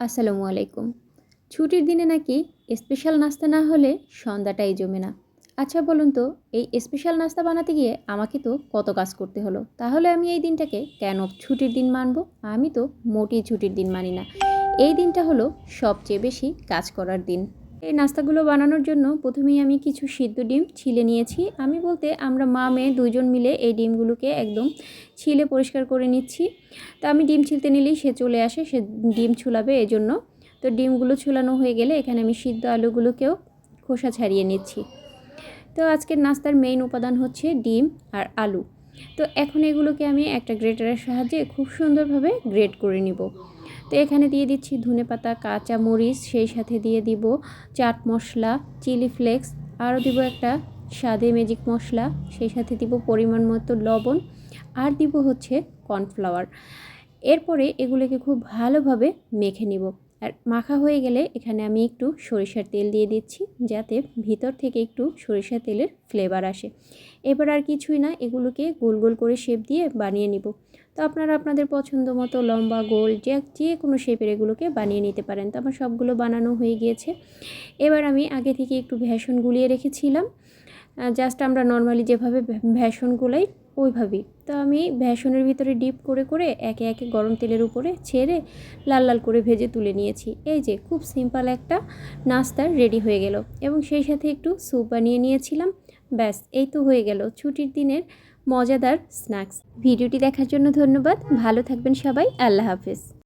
আসসালামু আলাইকুম। ছুটির দিনে নাকি স্পেশাল নাস্তা না হলে সন্ধ্যাটাই জমে না। আচ্ছা বলুন তো, এই স্পেশাল নাস্তা বানাতে গিয়ে আমাকে তো কত কাজ করতে হলো। তাহলে আমি এই দিনটাকে কেন ছুটির দিন মানব? আমি তো মোটেই ছুটির দিন মানি না। এই দিনটা হলো সবচেয়ে বেশি কাজ করার দিন। এই নাস্তাগুলো বানানোর জন্য প্রথমেই আমি কিছু সিদ্ধ ডিম ছিলে নিয়েছি। আমি বলতে আমরা মা মেয়ে ২ জন মিলে এই ডিমগুলোকে একদম ছিলে পরিষ্কার করে নিচ্ছি। তো আমি ডিম ছিলতে নিলেই সে চলে আসে, সে ডিম ছুলাবে এজন্য। তো ডিমগুলো ছুলানো হয়ে গেলে এখানে আমি সিদ্ধ আলুগুলোকেও খোসা ছাড়িয়ে নিচ্ছি। তো আজকের নাস্তার মেইন উপাদান হচ্ছে ডিম আর আলু। তো এখন এগুলোকে আমি একটা গ্রেটারের সাহায্যে খুব সুন্দরভাবে গ্রেট করে নিব। তো এখানে দিয়ে দিচ্ছি ধনেপাতা, কাঁচা মরিচ, সেই সাথে দিয়ে দিব চাট মশলা, চিলি ফ্লেক্স, আরও দিব একটা স্বাদে ম্যাজিক মশলা, সেই সাথে দিব পরিমাণ মতো লবণ, আর দিব হচ্ছে কর্নফ্লাওয়ার। এরপরে এগুলোকে খুব ভালোভাবে মেখে নিব। আর মাখা হয়ে গেলে এখানে আমি একটু সরিষার তেল দিয়ে দিচ্ছি, যাতে ভিতর থেকে একটু সরিষার তেলের ফ্লেভার আসে। এবার আর কিছুই না, এগুলোকে গোল গোল করে শেপ দিয়ে বানিয়ে নিব। তো আপনারা আপনাদের পছন্দ মতো লম্বা, গোল, যে কোনো শেপের এগুলোকে বানিয়ে নিতে পারেন। তো আমার সবগুলো বানানো হয়ে গিয়েছে। এবার আমি আগে থেকে একটু বেসন গুলিয়ে রেখেছিলাম, জাস্ট আমরা নর্মালি যেভাবে বেসন গুলাই ওইভাবেই। তো আমি বেসনের ভিতরে ডিপ করে করে একে একে গরম তেলের উপরে ছেড়ে লাল লাল করে ভেজে তুলে নিয়েছি। এই যে খুব সিম্পল একটা নাস্তা রেডি হয়ে গেল, এবং সেই সাথে একটু স্যুপ বানিয়ে নিয়েছিলাম। ব্যাস, এই তো হয়ে গেল ছুটির দিনের মজাদার স্ন্যাক্স। ভিডিওটি দেখার জন্য ধন্যবাদ। ভালো থাকবেন সবাই। আল্লাহ হাফেজ।